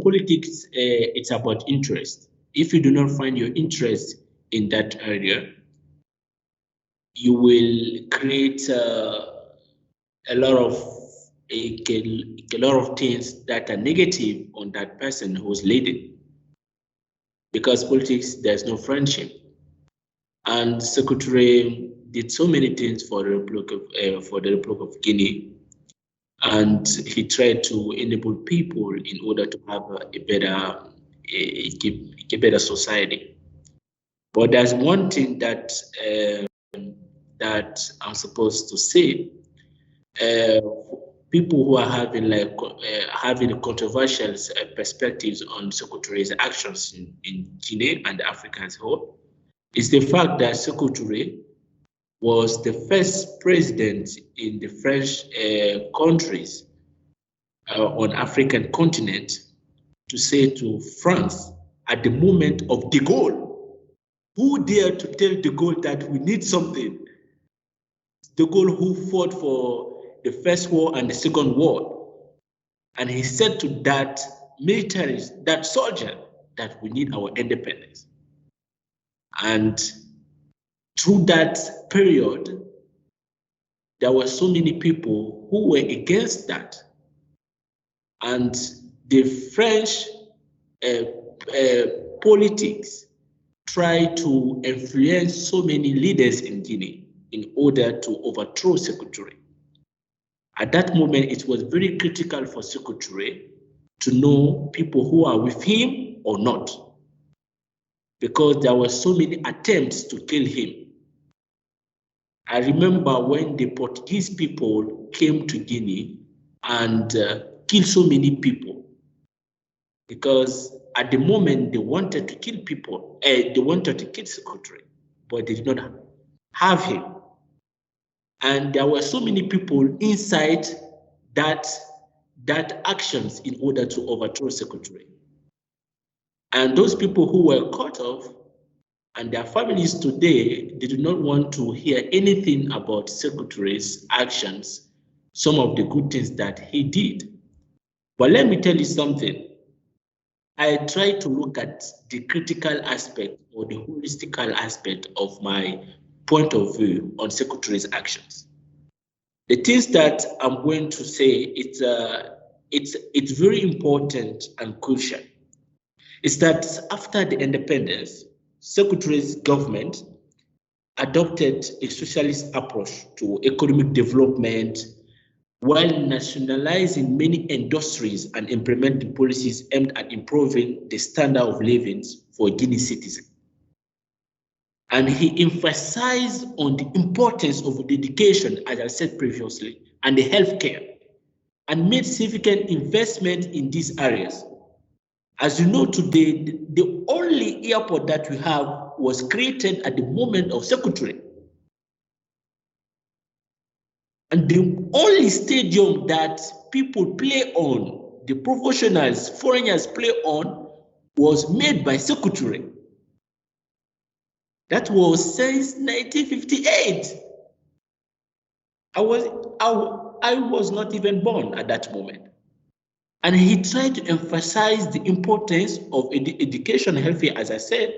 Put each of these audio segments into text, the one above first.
politics, it's about interest. If you do not find your interest in that area, you will create a lot of things that are negative on that person who's leading. Because politics, there's no friendship. And Sékou Touré did so many things for the Republic of Guinea, and he tried to enable people in order to have a better society. But there's one thing that that I'm supposed to say. People who are having controversial perspectives on Sékou Touré's actions in Guinea and Africa as a whole is the fact that Sékou Touré was the first president in the French countries on African continent to say to France at the moment of de Gaulle, who dared to tell de Gaulle that we need something? De Gaulle, who fought for the First War and the Second War. And he said to that militarist, that soldier, that we need our independence. And through that period, there were so many people who were against that. And the French politics tried to influence so many leaders in Guinea in order to overthrow Sékou Touré. At that moment, it was very critical for Sékou Touré to know people who are with him or not, because there were so many attempts to kill him. I remember when the Portuguese people came to Guinea and killed so many people, because at the moment they wanted to kill people, they wanted to kill Sékou Touré, but they did not have him. And there were so many people inside that actions in order to overthrow Sékou Touré. And those people who were cut off and their families today, they do not want to hear anything about Sékou Touré's actions, some of the good things that he did. But let me tell you something. I try to look at the critical aspect or the holistical aspect of my point of view on Sékou Touré's actions. The things that I'm going to say, it's very important and crucial. It's that after the independence, Sékou Touré's government adopted a socialist approach to economic development while nationalizing many industries and implementing policies aimed at improving the standard of living for Guinea citizens. And he emphasized on the importance of the education, as I said previously, and the healthcare, and made significant investment in these areas. As you know today, the only airport that we have was created at the moment of Sékou Touré. And the only stadium that people play on, the professionals, foreigners play on, was made by Sékou Touré. That was since 1958. I was not even born at that moment. And he tried to emphasize the importance of education and healthcare, as I said.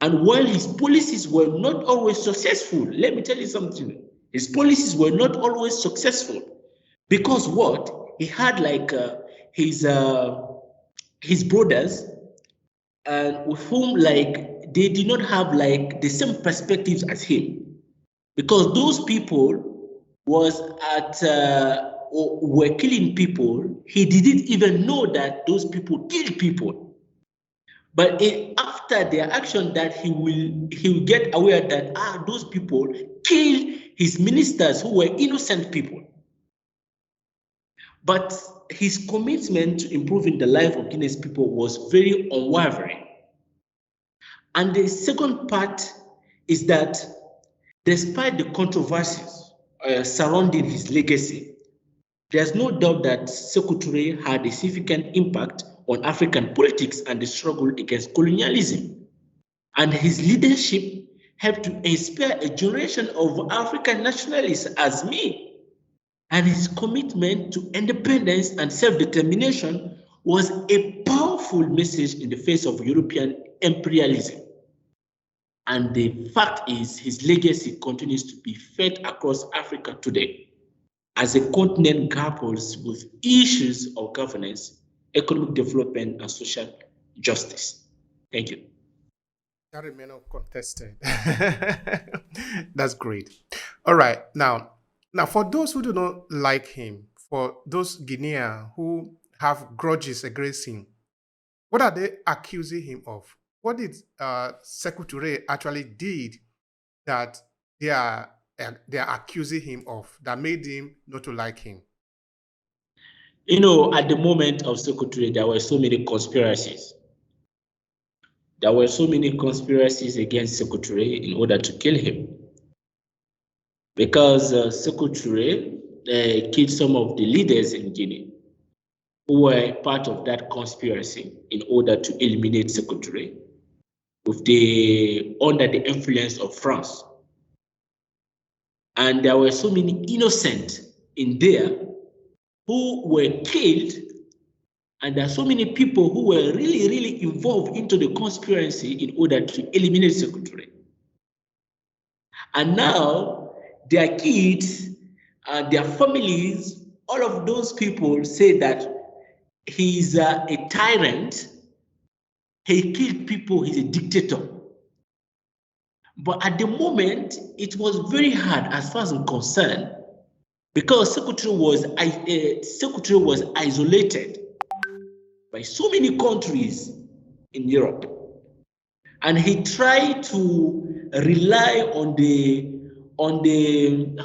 And while his policies were not always successful, let me tell you something. His policies were not always successful because what? He had like his brothers with whom like they did not have like the same perspectives as him, because those people was were killing people. He didn't even know that those people killed people. But after their action, that he will get aware that those people killed his ministers who were innocent people. But his commitment to improving the life of Guinea's people was very unwavering. And the second part is that despite the controversies surrounding his legacy, there's no doubt that Sékou Touré had a significant impact on African politics and the struggle against colonialism. And his leadership helped to inspire a generation of African nationalists as me. And his commitment to independence and self-determination was a powerful message in the face of European imperialism. And the fact is, his legacy continues to be felt across Africa today as the continent grapples with issues of governance, economic development, and social justice. Thank you. That remain uncontested. That's great. All right. Now, for those who do not like him, for those Guineans who have grudges against him, what are they accusing him of? What did Sékou Touré actually did that they are accusing him of that made him not to like him? You know, at the moment of Sékou Touré, there were so many conspiracies. There were so many conspiracies against Sékou Touré in order to kill him. Because Sékou Touré killed some of the leaders in Guinea who were part of that conspiracy in order to eliminate Sékou Touré under the influence of France. And there were so many innocent in there who were killed, and there are so many people who were really, really involved into the conspiracy in order to eliminate Sékou Touré. And now their kids and their families, all of those people say that he's a tyrant, he killed people, he's a dictator. But at the moment, it was very hard as far as I'm concerned, because Sékou Touré was isolated by so many countries in Europe. And he tried to rely on the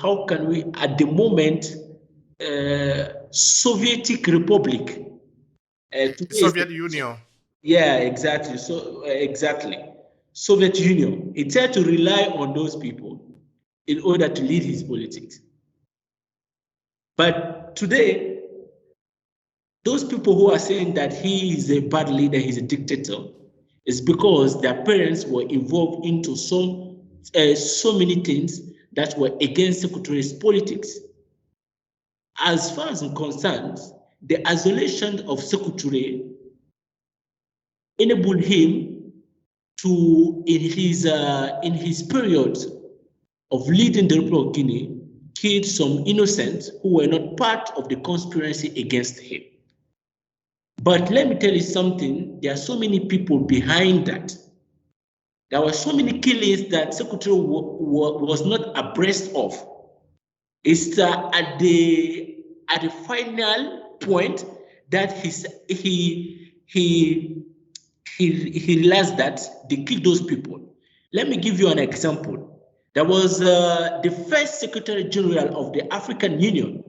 how can we, at the moment, Soviet Republic. Soviet Union. Yeah, exactly. So exactly. Soviet Union. He tried to rely on those people in order to lead his politics. But today, those people who are saying that he is a bad leader, he's a dictator, is because their parents were involved into so many things that were against Sékou Touré's politics. As far as I'm concerned, the isolation of Sékou Touré enabled him to, in his period of leading the Republic of Guinea, kill some innocents who were not part of the conspiracy against him. But let me tell you something, there are so many people behind that. There were so many killings that Sékou Touré was not abreast of. It's at the final point that he realized that they killed those people. Let me give you an example. There was the first Secretary General of the African Union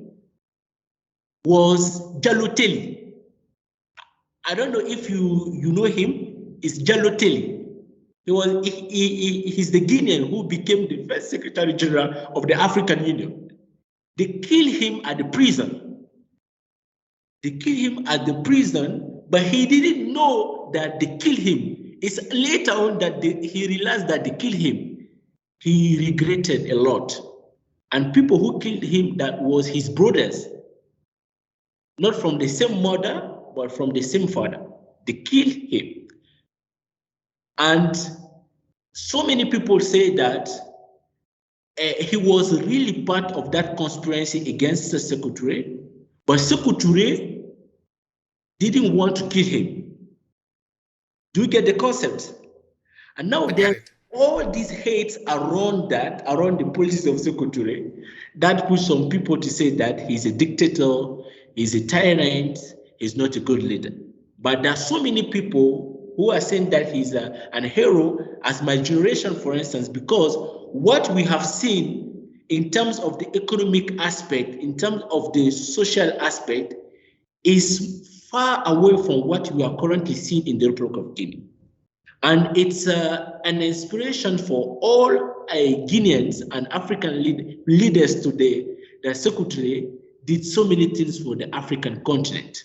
was Jaloteli. I don't know if you know him. It's Jaloteli. He's the Guinean who became the first Secretary General of the African Union. They killed him at the prison. But he didn't know that they killed him. It's later on that he realized that they killed him. He regretted a lot. And people who killed him, that was his brothers, not from the same mother, but from the same father. They killed him. And so many people say that he was really part of that conspiracy against Sékou Touré, but Sékou Touré didn't want to kill him. Do you get the concept? And now there's all these hates around the policies of Sékou Touré, that push some people to say that he's a dictator, he's a tyrant, he's not a good leader. But there are so many people who are saying that he's an hero, as my generation, for instance, because what we have seen in terms of the economic aspect, in terms of the social aspect, is far away from what we are currently seeing in the Republic of Guinea. And it's an inspiration for all Guineans and African leaders today that Sékou Touré did so many things for the African continent.